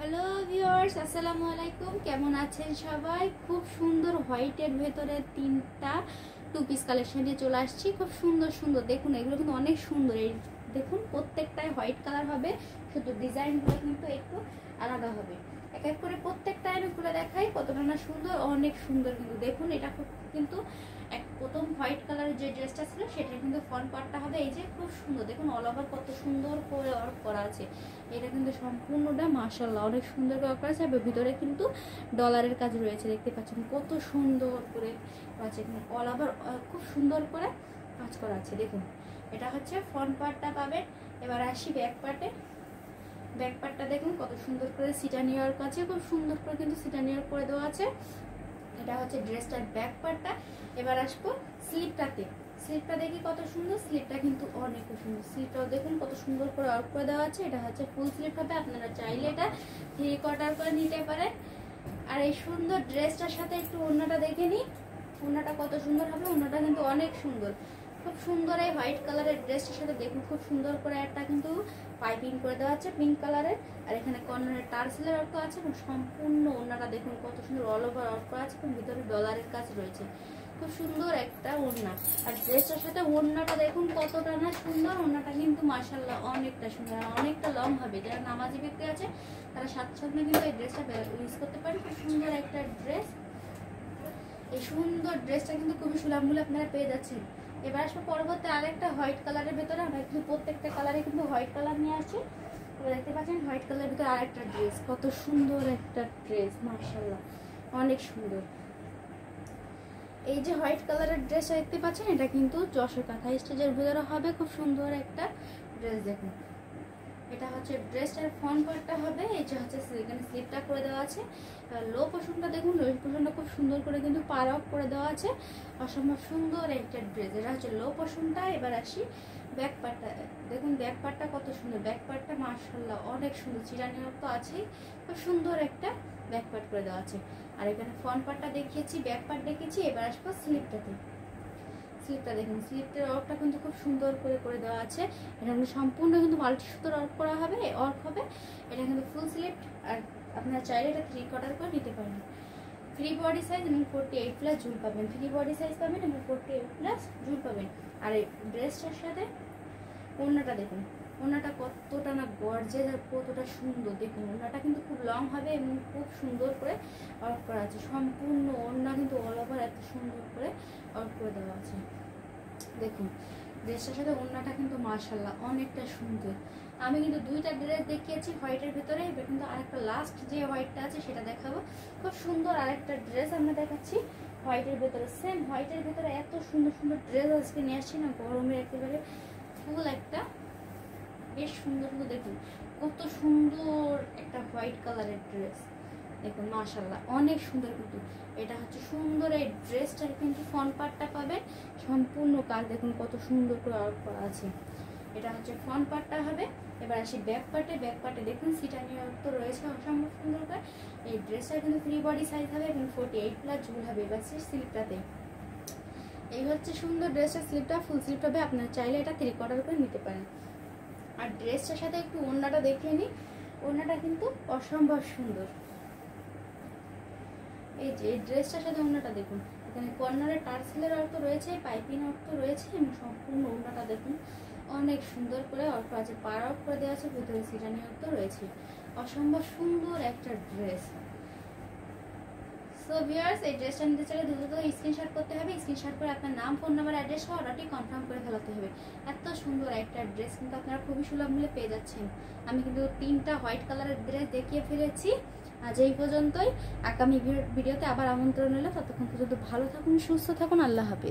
Hello viewers, আসসালামু আলাইকুম। কেমন আছেন সবাই? খুব সুন্দর হোয়াইটের ভেতরে তিনটা টু পিস কালেকশন নিয়ে চলে আসছি। খুব সুন্দর সুন্দর, দেখুন এগুলো কিন্তু অনেক সুন্দর। এই দেখুন প্রত্যেকটাই হোয়াইট কালার হবে, শুধু ডিজাইনগুলো কিন্তু একটু আলাদা হবে। এক এক করে প্রত্যেকটা আমি খুলে দেখাই কতটা না সুন্দর, অনেক সুন্দর। কিন্তু দেখুন এটা কিন্তু প্রথম হোয়াইট কালারের যে ড্রেসটা ছিল সেটা কিন্তু ফ্রন্ট পার্টটা হবে এই যে খুব সুন্দর। দেখুন অল ওভার কত সুন্দর করে ওয়ার্ক করা আছে। এটা কিন্তু সম্পূর্ণটা মাশাআল্লাহ অনেক সুন্দর করে করা আছে। আর ভিতরে কিন্তু ডলারের কাজ রয়েছে, দেখতে পাচ্ছেন কত সুন্দর করে আছে। অল ওভার খুব সুন্দর করে কাজ করা আছে। দেখুন এটা হচ্ছে ফ্রন্ট পার্টটা পাবেন। এবার আসি ব্যাক পার্টে। ব্যাক পার্টটা দেখুন কত সুন্দর করে সিটানিয়ার কাছে খুব সুন্দর করে কিন্তু সিটানিয়ার করে দেওয়া আছে। এটা হচ্ছে ড্রেসটার ব্যাক পার্টটা। এবার আসবো স্লিপটাতে। স্লিপটা দেখি কত সুন্দর, স্লিপটা কিন্তু অনেক সুন্দর। স্লিপটাও দেখুন কত সুন্দর করে ওয়ার্ক করে দেওয়া আছে। এটা হচ্ছে ফুল স্লিপ হবে, আপনারা চাইলে এটা 3/4 করে নিতে পারেন। আর এই সুন্দর ড্রেসটার সাথে একটু ওড়নাটা দেখে নিই, ওড়নাটা কত সুন্দর হবে। ওড়নাটা কিন্তু অনেক সুন্দর, খুব সুন্দর। এই হোয়াইট কালারের ড্রেসটার সাথে দেখুন খুব সুন্দর করে একটা কিন্তু পাইপিং করে দেওয়া আছে পিঙ্ক কালারের। আর এখানে কর্নারের টার্সেলের অর্থ আছে এবং সম্পূর্ণ ওড়নাটা দেখুন কত সুন্দর অল ওভার ওয়ার্ক করা আছে এবং ভিতরে ডলারের কাজ রয়েছে। খুব সুন্দর একটা ওড়না। আর ড্রেসটার সাথে ওড়নাটা দেখুন কতটা না সুন্দর। ওড়নাটা কিন্তু মাশাআল্লাহ অনেকটা সুন্দর, অনেকটা লং হবে। যারা নামাজি ব্যক্তি আছে তারা স্বাচ্ছন্দ্যে কিন্তু এই ড্রেসটা ইউজ করতে পারেন। খুব সুন্দর একটা ড্রেস। এই সুন্দর ড্রেসটা কিন্তু খুবই সুলভ মূল্যে আপনারা পেয়ে যাচ্ছেন। এবার আসবো পরবর্তী আরেকটা হোয়াইট কালারের ভেতরে। আমরা কিন্তু প্রত্যেকটা কালারে কিন্তু হোয়াইট কালার নিয়ে আসছি। এবার দেখতে পাচ্ছেন হোয়াইট কালারের ভিতরে আরেকটা ড্রেস, কত সুন্দর একটা ড্রেস, মাশাআল্লাহ অনেক সুন্দর। এই যে হোয়াইট কালারের ড্রেসটা দেখতে পাচ্ছেন, এটা কিন্তু যশোর কাঁথা স্টেজের ভিতরে হবে। খুব সুন্দর একটা ড্রেস। দেখুন এটা হচ্ছে ড্রেসটার ফ্রন্ট পার্টটা হবে। এই যে হচ্ছে এখানে স্লিপটা করে দেওয়া আছে। লো পোর্শনটা দেখুন, লো পোর্শনটা খুব সুন্দর করে কিন্তু পার আউট করে দেওয়া আছে। অসম্ভব সুন্দর একটা ড্রেস। এটা হচ্ছে লো পোর্শনটা। এবার আসি ব্যাক পার্টটা। দেখুন ব্যাক পার্টটা কত সুন্দর। ব্যাক পার্টটা মাশাআল্লাহ অনেক সুন্দর, চিরানির তো আছেই। খুব সুন্দর একটা ব্যাক পার্ট করে দেওয়া আছে। আর এখানে ফ্রন্ট পার্টটা দেখিয়েছি, ব্যাক পার্ট দেখিয়েছি। এবার আসবো স্লিপটাতে। স্লিপটা দেখুন, স্লিপটার ওয়ার্কটা কিন্তু খুব সুন্দর করে করে দেওয়া আছে। এটা কিন্তু সম্পূর্ণ কিন্তু মাল্টি সুতোর ওয়ার্ক করা হবে, ওয়ার্ক হবে। এটা কিন্তু ফুল স্লিপ। আর আপনারা চাইলে এটা 3/4 করে নিতে পারেন। ফ্রি বডি সাইজ এবং 48+ ঝুল পাবেন। ফ্রি বডি সাইজ পাবেন এবং 48+ ঝুল পাবেন। আর এই ড্রেসটার সাথে ওড়নাটা দেখুন, ওড়নাটা কতটা না গর্জিয়াস আর কতটা সুন্দর। দেখুন ওড়নাটা কিন্তু খুব লং হবে এবং খুব সুন্দর করে ওয়ার্ক করা আছে। সম্পূর্ণ ওড়না কিন্তু অল ওভার এত সুন্দর করে ওয়ার্ক করে দেওয়া আছে। দেখুন ড্রেসটার সাথে ওড়নাটা কিন্তু মাশাআল্লাহ অনেকটা সুন্দর। আমি কিন্তু দুইটা ড্রেস দেখিয়েছি হোয়াইটের ভিতরে। এবার কিন্তু আরেকটা লাস্ট যে হোয়াইটটা আছে সেটা দেখাবো। খুব সুন্দর আরেকটা ড্রেস আমরা দেখাচ্ছি হোয়াইটের ভিতরে। সেম হোয়াইটের ভিতরে এত সুন্দর সুন্দর ড্রেস আজকে নিয়ে আসছি না, গরমের একেবারে ফুল একটা বেশ সুন্দর সুন্দর। দেখুন কত সুন্দর একটা হোয়াইট কালারের ড্রেস। দেখুন মাশাআল্লাহ অনেক সুন্দর। কিন্তু এটা হচ্ছে সুন্দর এই ড্রেসটার কিন্তু ফ্রন্ট পার্টটা পাবেন সম্পূর্ণ কাজ। দেখুন কত সুন্দর করে ওয়ার্ক করা আছে। এটা হচ্ছে ফ্রন্ট পার্টটা হবে। এবার আসি ব্যাক পার্টে। ব্যাক পার্টে দেখুন সিটানি ওয়ার্ক তো রয়েছে অসম্ভব সুন্দর করে। এই ড্রেসটা কিন্তু ফ্রি বডি সাইজ হবে এবং 48+ ঝুল হবে। এবার স্লিপটাতে এই হচ্ছে সুন্দর ড্রেসটার স্লিপটা ফুল স্লিপ হবে। আপনারা চাইলে এটা 3/4 করে নিতে পারেন। আর ড্রেসটার সাথে একটু ওড়নাটা দেখিয়ে নিই। ওড়নাটা কিন্তু অসম্ভব সুন্দর। এই যে ড্রেসটার সাথে ওড়নাটা দেখুন, এখানে কর্নারে টার্সেলের অর্থ রয়েছে, পাইপিং অর্থ রয়েছে এবং সম্পূর্ণ ওড়নাটা দেখুন অনেক সুন্দর করে অর্থ আছে, পার আউট করে দেওয়া আছে, ভিতরে সিটানি অর্থ রয়েছে। অসম্ভব সুন্দর একটা ড্রেস। সো ভিউয়ার্স, এই ড্রেসটা নিতে চাইলে দ্রুত স্ক্রিনশট করতে হবে। স্ক্রিনশট করে আপনার নাম, ফোন নাম্বার, অ্যাড্রেস সহ অর্ডারটি কনফার্ম করে ফেলাতে হবে। এত সুন্দর একটা ড্রেস কিন্তু আপনারা খুবই সুলভ মূল্যে পেয়ে যাচ্ছেন। আমি কিন্তু 3টা হোয়াইট কালারের ড্রেস দেখিয়ে ফেলেছি। আজ এই পর্যন্তই। আগামী ভিডিওতে আবার আমন্ত্রণ এলো। ততক্ষণ পর্যন্ত ভালো থাকুন, সুস্থ থাকুন। আল্লাহ হাফেজ।